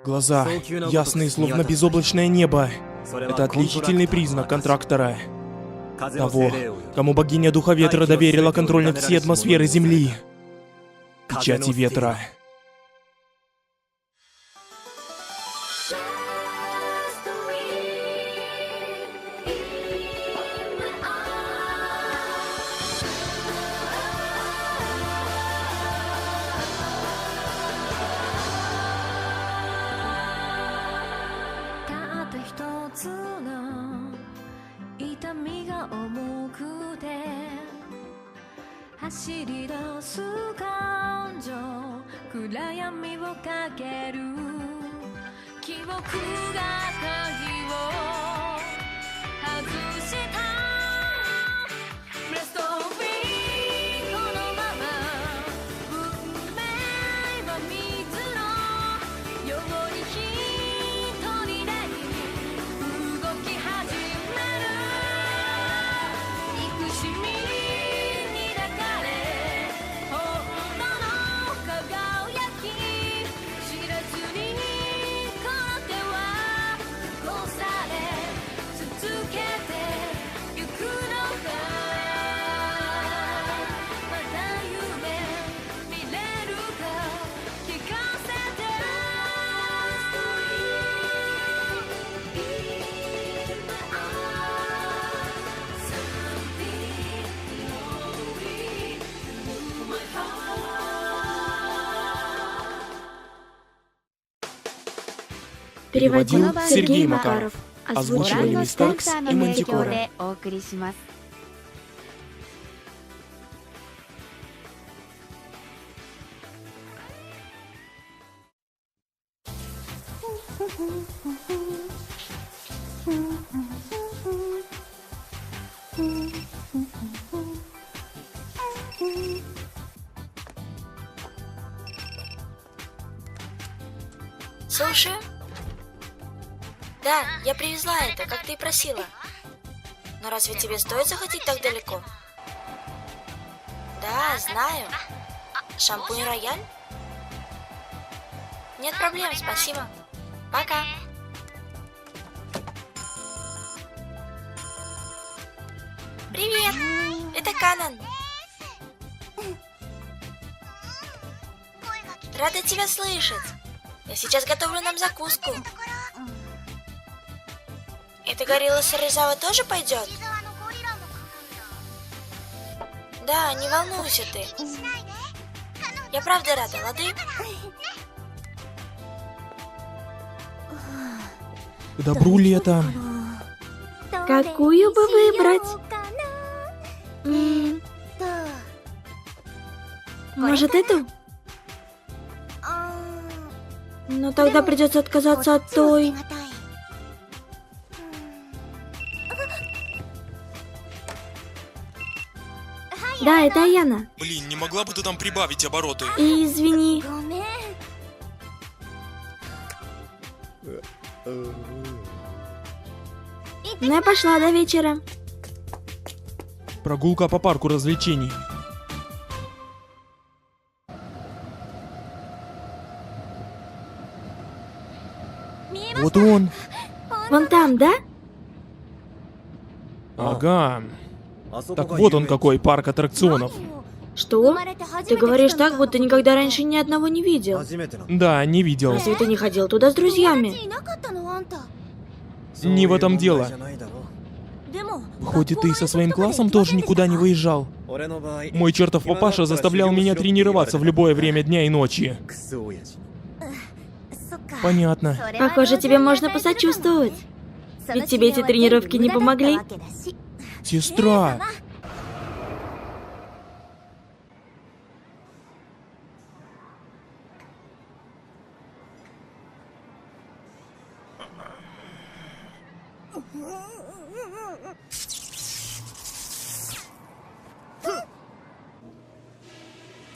Глаза ясные, словно безоблачное небо. Это отличительный признак контрактора. Того, кому богиня Духа Ветра доверила контроль над всей атмосферой Земли. Печати ветра. Переводил Сергей Макаров. Озвучивали Мистеркс и Мантикора. Слушаю. Да, я привезла это, как ты и просила. Но разве тебе стоит заходить так далеко? Да, знаю. Шампунь Рояль? Нет проблем, спасибо. Пока. Привет, это Канон. Рада тебя слышать. Я сейчас готовлю нам закуску. Это горилла Саризава тоже пойдет? Да, не волнуйся ты. Я правда рада, лады? К добру ли это? Какую бы выбрать? Может, эту? Но тогда придется отказаться от той. Да, это Яна. Блин, не могла бы ты там прибавить обороты? Извини. Ну я пошла, до вечера. Прогулка по парку развлечений. Вот он. Вон там, да? Ага. Так вот он какой, парк аттракционов. Что? Ты говоришь так, будто никогда раньше ни одного не видел. Да, не видел. Разве ты не ходил туда с друзьями? Не в этом дело. Хоть и ты со своим классом тоже никуда не выезжал. Мой чертов папаша заставлял меня тренироваться в любое время дня и ночи. Понятно. Похоже, тебе можно посочувствовать. Ведь тебе эти тренировки не помогли. Сестра!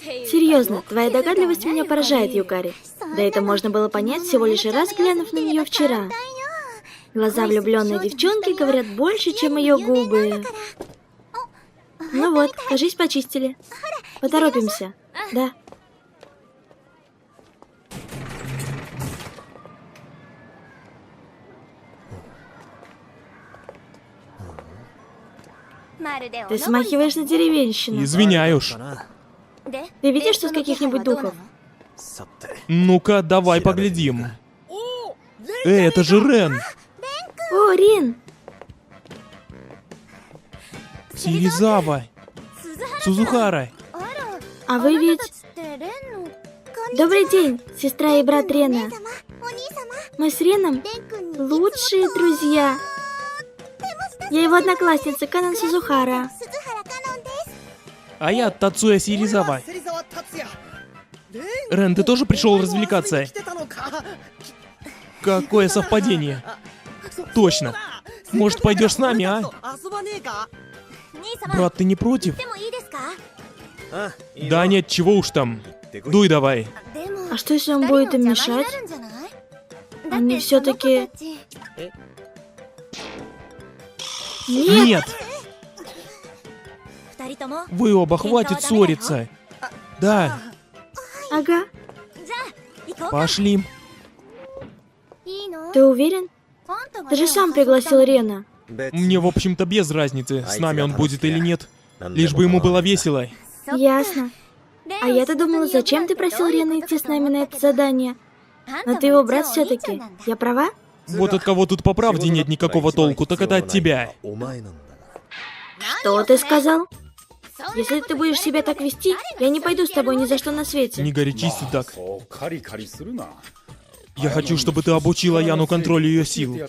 Серьезно, твоя догадливость меня поражает, Юкари. Да это можно было понять, всего лишь раз глянув на нее вчера. Глаза влюбленной девчонки говорят больше, чем ее губы. Ну вот, кажись, почистили. Поторопимся. Да. Ты смахиваешь на деревенщину. Извиняюсь. Ты видишь тут каких-нибудь духов? Ну-ка, давай поглядим. Это же Рен. О, Рин! Сиризава. Сузухара. А вы ведь... Добрый день, сестра и брат Рена. Мы с Реном лучшие друзья. Я его одноклассница, Канон Сузухара. А я Тацуя Сиризава. Рен, ты тоже пришел развлекаться? Какое совпадение. Точно. Может, пойдешь с нами, а? Брат, ты не против? Да нет, чего уж там. Дуй давай. А что, если он будет им мешать? Они все-таки... Нет! Вы оба, хватит ссориться. Да, Ага. пошли. Ты уверен? Ты же сам пригласил Рена. Мне, в общем-то, без разницы, с нами он будет или нет. Лишь бы ему было весело. Ясно. А я-то думала, зачем ты просил Рена идти с нами на это задание? Но ты его брат все-таки. Я права? Вот от кого тут по правде нет никакого толку, так это от тебя. Что ты сказал? Если ты будешь себя так вести, я не пойду с тобой ни за что на свете. Не горячись ты так. Я хочу, чтобы ты обучила Яну контролю ее сил.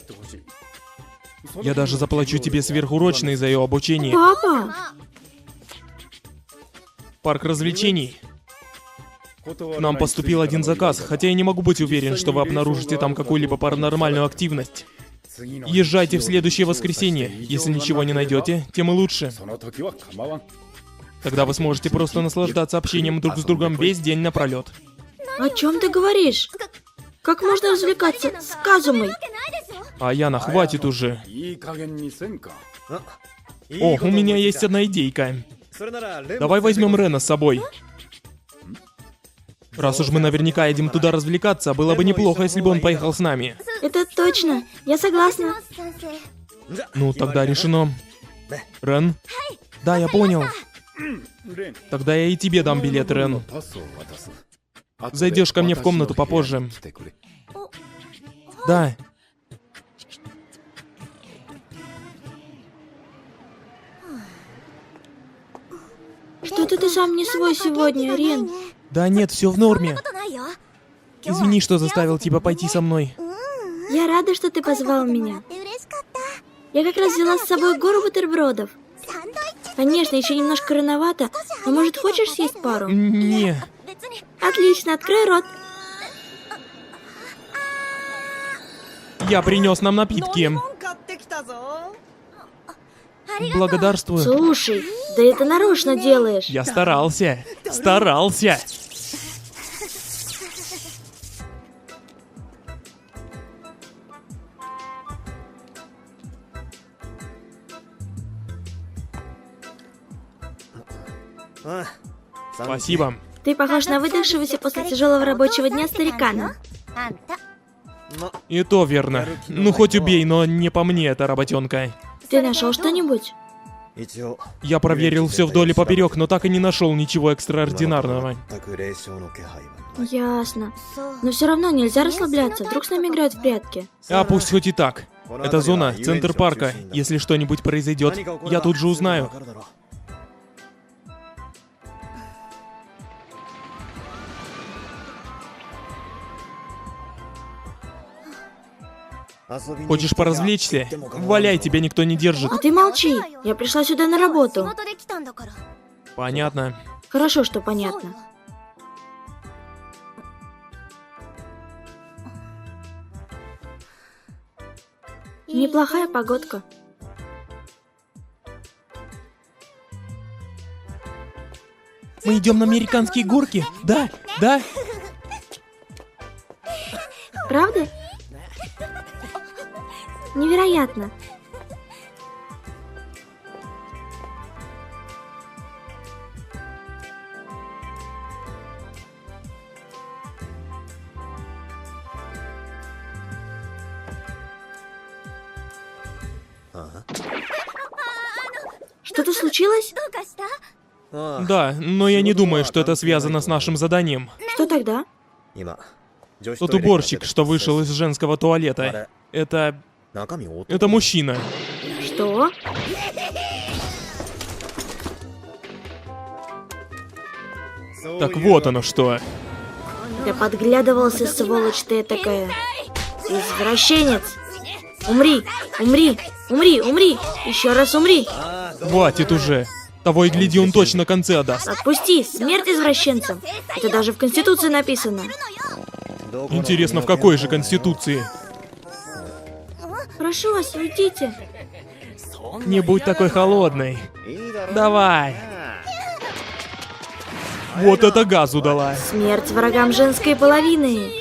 Я даже заплачу тебе сверхурочные за ее обучение. Папа! Парк развлечений. К нам поступил один заказ, хотя я не могу быть уверен, что вы обнаружите там какую-либо паранормальную активность. Езжайте в следующее воскресенье. Если ничего не найдете, тем и лучше. Тогда вы сможете просто наслаждаться общением друг с другом весь день напролет. О чем ты говоришь? Как можно развлекаться с Казумой? А Яна, хватит уже. О, у меня есть одна идейка. Давай возьмем Рена с собой. Раз уж мы наверняка едем туда развлекаться, было бы неплохо, если бы он поехал с нами. Это точно. Я согласна. Ну, тогда решено. Рен? Да, я понял. Тогда я и тебе дам билет, Рен. Зайдешь ко мне в комнату попозже. Да. Что-то ты сам не свой сегодня, Рен. Да нет, все в норме. Извини, что заставил тебя пойти со мной. Я рада, что ты позвал меня. Я как раз взяла с собой гору бутербродов. Конечно, еще немножко рановато, но может хочешь съесть пару? Не. Отлично, открой рот. Я принес нам напитки. Благодарствую. Слушай, да это нарочно делаешь. Я старался. Старался. Спасибо. Ты похож на выдохшегося после тяжелого рабочего дня старикана. И то верно. Ну хоть убей, но не по мне эта работенка. Ты нашел что-нибудь? Я проверил все вдоль и поперек, но так и не нашел ничего экстраординарного. Ясно. Но все равно нельзя расслабляться, вдруг с нами играют в прятки. А пусть хоть и так. Эта зона — центр парка. Если что-нибудь произойдет, я тут же узнаю. Хочешь поразвлечься? Валяй, тебя никто не держит. А ты молчи, я пришла сюда на работу. Понятно. Хорошо, что понятно. Неплохая погодка. Мы идем на американские горки? Да, да. Правда? Невероятно. Что-то случилось? Да, но я не думаю, что это связано с нашим заданием. Что тогда? Тот уборщик, что вышел из женского туалета. Это мужчина. Что? Так вот оно что. Ты подглядывался, сволочь ты такая. Извращенец. Умри, умри, умри, умри. Еще раз умри. Хватит уже. Того и гляди, он точно концы отдаст. Отпусти, смерть извращенцам. Это даже в Конституции написано. Интересно, в какой же конституции? Прошу вас, уйдите. Не будь такой холодной. Давай. Вот это газу дала. Смерть врагам женской половины.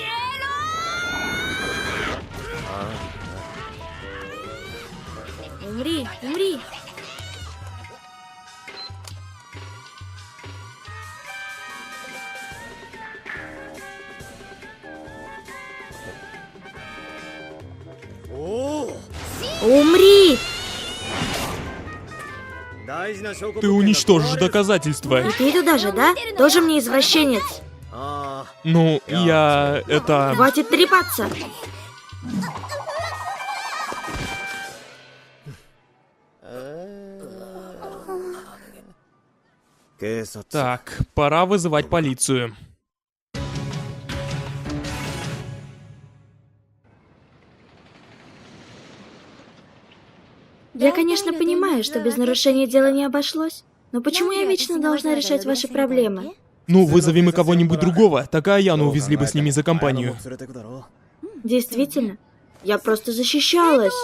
Умри, умри. Умри! Ты уничтожишь доказательства. И ты туда же, да? Тоже мне извращенец. Ну, это... Хватит трепаться. Так, пора вызывать полицию. Я, конечно, понимаю, что без нарушения дела не обошлось. Но почему я вечно должна решать ваши проблемы? Ну, вызовем и кого-нибудь другого, так и Аяну увезли бы с ними за компанию. Действительно? Я просто защищалась.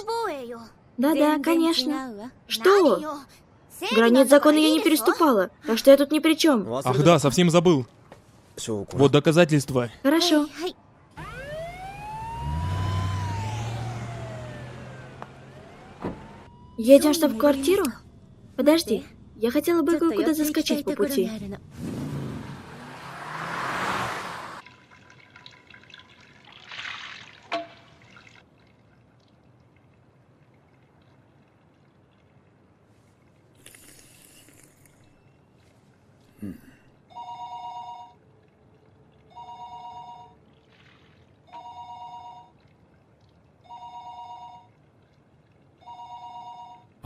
Да-да, конечно. Что? Границ закона я не переступала, так что я тут ни при чем. Ах да, совсем забыл. Вот доказательства. Хорошо. Едем что, в квартиру? Подожди, я хотела бы кое-куда заскочить по пути.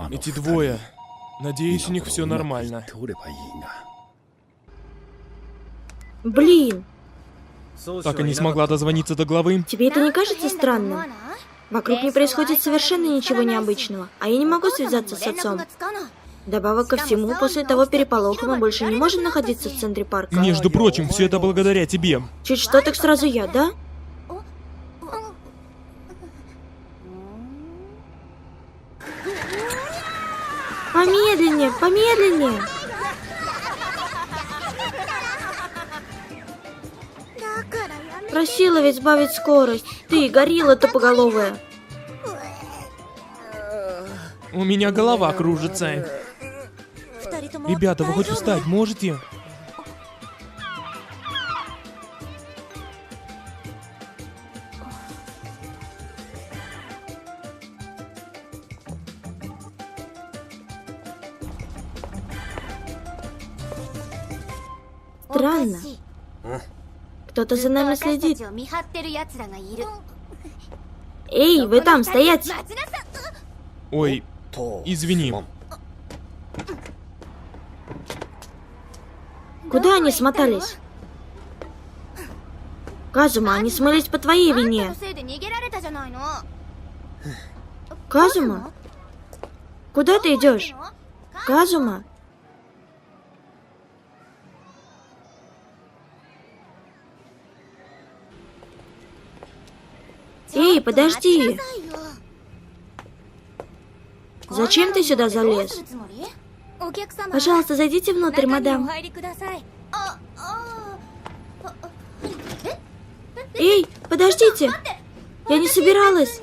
Эти двое. Надеюсь, у них все нормально. Блин, Так и не смогла дозвониться до главы. тебе это не кажется странным? Вокруг не происходит совершенно ничего необычного, а я не могу связаться с отцом. Добавок ко всему, после того переполоха мы больше не можем находиться в центре парка. Между прочим, все это благодаря тебе. Чуть что, так сразу я, да? Помедленнее, помедленнее. Просила ведь сбавить скорость. Ты, горилла тупоголовая. У меня голова кружится. Ребята, вы хоть встать можете? Странно. Кто-то за нами следит. Эй, вы там, стоять! Ой, извини. Куда они смотались? Казума, они смылись по твоей вине. Казума? Куда ты идешь? Казума? Эй, подожди! Зачем ты сюда залез? Пожалуйста, зайдите внутрь, мадам. Эй, подождите! Я не собиралась.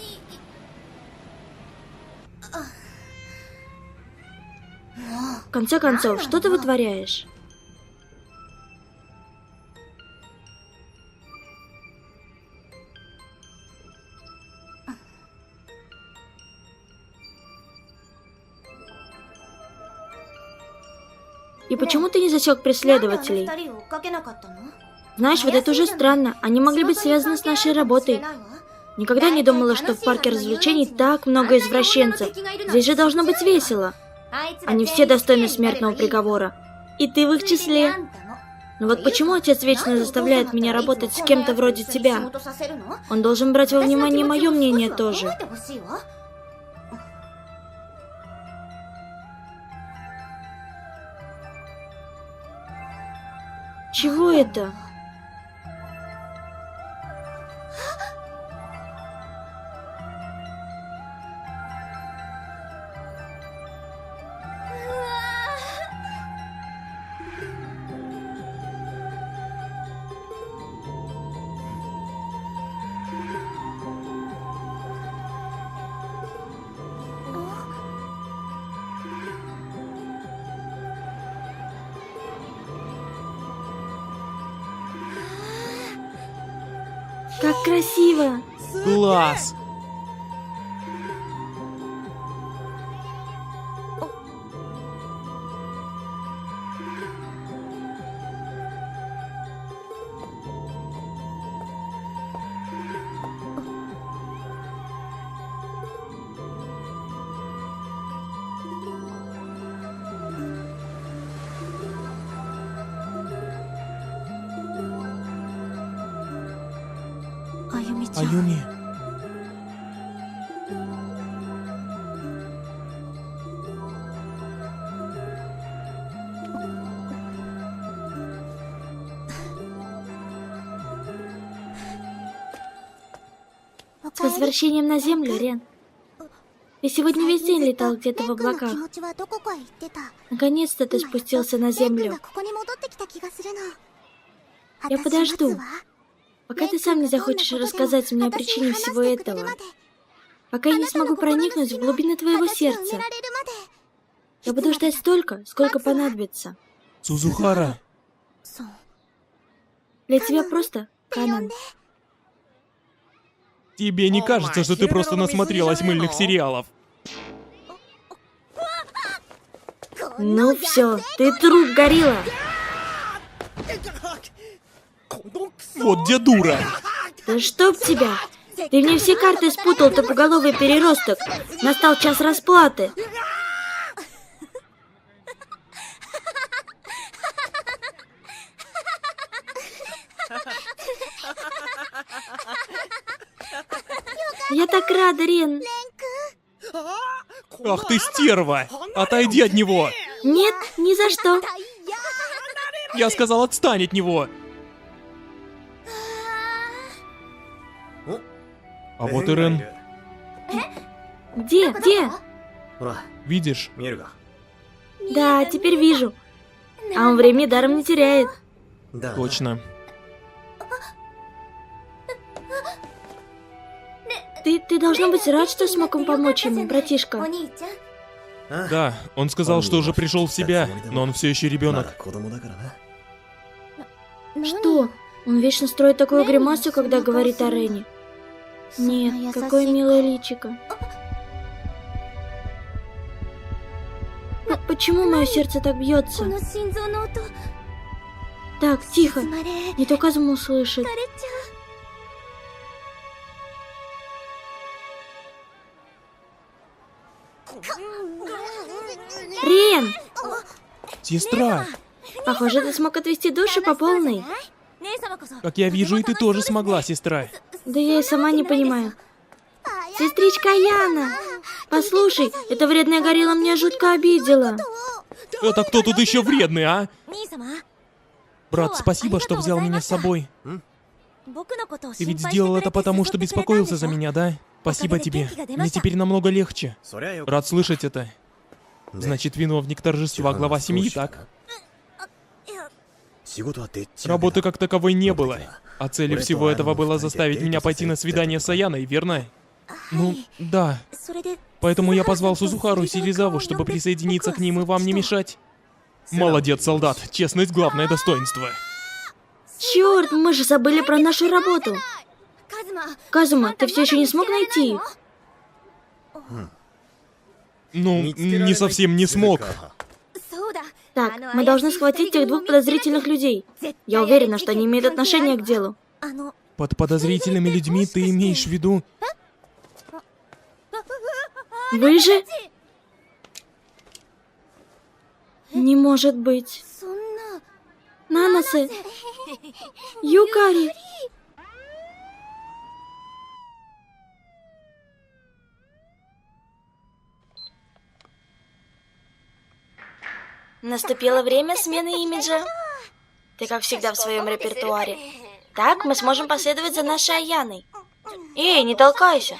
В конце концов, что ты вытворяешь? И почему ты не засек преследователей? Знаешь, вот это уже странно. Они могли быть связаны с нашей работой. Никогда не думала, что в парке развлечений так много извращенцев. Здесь же должно быть весело. Они все достойны смертного приговора. И ты в их числе. Но вот почему отец вечно заставляет меня работать с кем-то вроде тебя? Он должен брать во внимание мое мнение тоже. Чего это? Как красиво! Класс! Аюми. С возвращением на Землю, Рен. Ты сегодня весь день летал где-то в облаках. Наконец-то ты спустился на Землю. Я подожду, пока ты сам не захочешь рассказать мне о причине всего этого. Пока я не смогу проникнуть в глубины твоего сердца. Я буду ждать столько, сколько понадобится. Сузухара. Для тебя просто Канан. Тебе не кажется, что ты просто насмотрелась мыльных сериалов? Ну все, ты труп, горилла. Вот где дура. Да чтоб тебя! Ты мне все карты спутал, тупоголовый переросток. Настал час расплаты. Я так рада, Рен. Ах ты стерва! Отойди от него! Нет, ни за что. Я сказал, отстань от него! А вот и Рен. Где? Видишь? Да, теперь вижу. А он времени даром не теряет. Точно. Ты должна быть рад, что смог им помочь ему, братишка. Да, он сказал, что уже пришел в себя, но он все еще ребенок. Что? Он вечно строит такую гримасу, когда говорит о Рене. Нет, какое милое личико. Почему мое сердце так бьется? Так, тихо. Не то Казума услышит. Рен! Сестра! Похоже, ты смог отвести душу по полной. Как я вижу, и ты тоже смогла, сестра. Да я и сама не понимаю. Сестричка Яна! Послушай, эта вредная горилла меня жутко обидела. Это кто тут еще вредный, а? Брат, спасибо, что взял меня с собой. Ты ведь сделал это потому, что беспокоился за меня, да? Спасибо тебе. Мне теперь намного легче. Рад слышать это. Значит, виновник торжества глава семьи, так? Работы как таковой не было. А целью всего этого было заставить меня пойти на свидание с Аяной, верно? Ну, да. Поэтому я позвал Сузухару и Сиризаву, чтобы присоединиться к ним и вам не мешать. Молодец, солдат. Честность — главное достоинство. Черт, мы же забыли про нашу работу. Казума, ты все еще не смог найти их? Ну, не совсем не смог. Так, мы должны схватить тех двух подозрительных людей. Я уверена, что они имеют отношение к делу. Под подозрительными людьми ты имеешь в виду... Вы же... Не может быть. Нанасе. Юкари. Наступило время смены имиджа. Ты, как всегда, в своем репертуаре. Так мы сможем последовать за нашей Аяной. Эй, не толкайся.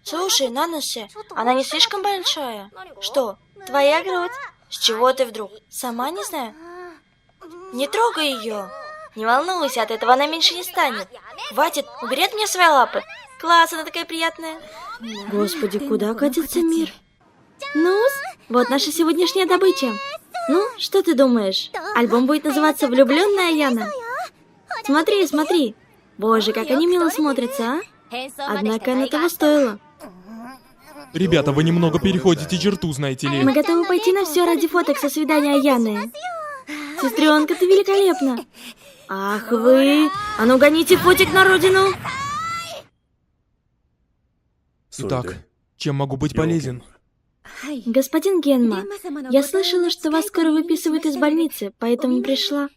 Слушай, Нанасе, она не слишком большая. Что, твоя грудь? С чего ты вдруг? Сама не знаю. Не трогай ее. Не волнуйся, от этого она меньше не станет. Хватит, убери от меня свои лапы. Класс, она такая приятная. Господи, куда катится мир? Ну-с, вот наша сегодняшняя добыча. Ну, что ты думаешь? Альбом будет называться «Влюбленная Яна». Смотри, смотри. Боже, как они мило смотрятся, а? Однако она того стоила. Ребята, вы немного переходите черту, знаете ли. Мы готовы пойти на все ради фоток со свидания Яны. Сестренка, ты великолепна. Ах вы! А ну гоните фотик на родину! Итак, чем могу быть полезен? Господин Генма, я слышала, что вас скоро выписывают из больницы, поэтому пришла.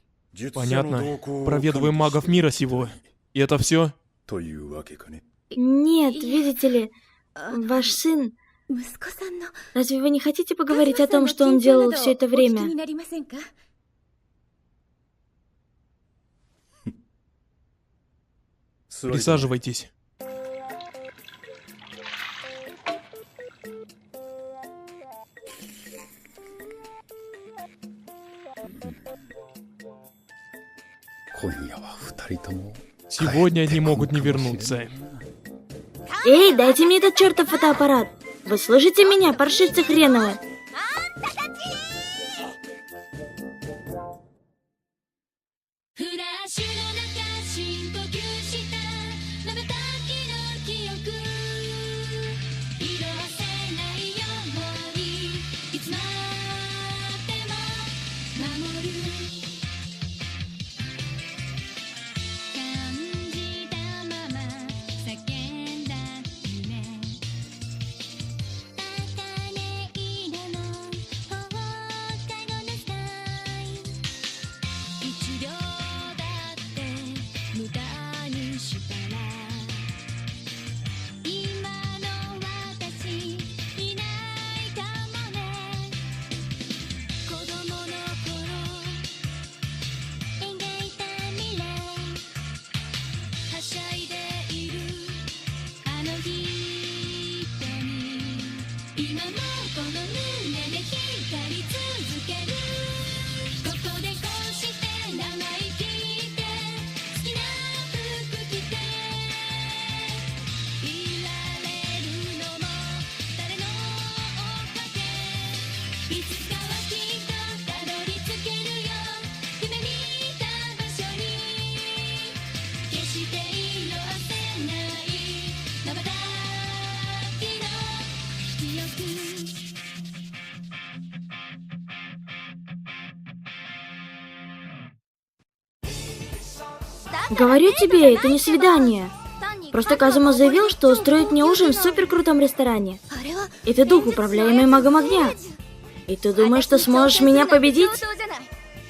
Понятно. Проведываем магов мира сего. И это все? Нет, видите ли, ваш сын... Разве вы не хотите поговорить о том, что он делал все это время? Присаживайтесь. Сегодня они могут не вернуться. Эй, дайте мне этот чертов фотоаппарат! Вы слышите меня, паршивцы хреновы? Говорю тебе, это не свидание. Просто Казума заявил, что устроит мне ужин в суперкрутом ресторане. И ты дух, управляемый магом огня. И ты думаешь, что сможешь меня победить?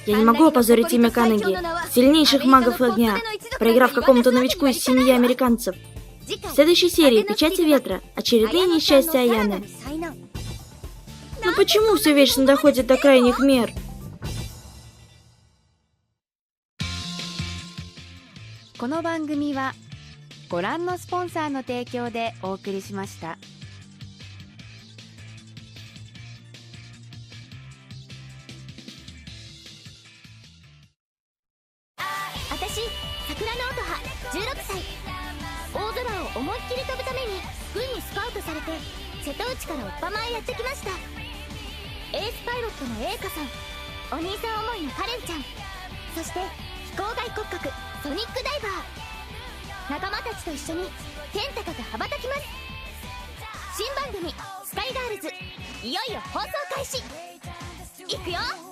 Я не могу опозорить имя Канеги, сильнейших магов огня, проиграв какому-то новичку из семьи американцев. В следующей серии «Печати ветра» очередные несчастья Аяны. Ну почему все вечно доходит до крайних мер? この番組はご覧のスポンサーの提供でお送りしました。私、桜の音羽16歳。大空を思いっきり飛ぶために軍にスカウトされて瀬戸内からおっぱまへやってきました。エースパイロットのエイカさん、お兄さん思いのカレンちゃん、そして非公開骨格ソニックダイバー。仲間たちと一緒に天高く羽ばたきます。新番組「スカイガールズ」いよいよ放送開始。いくよ。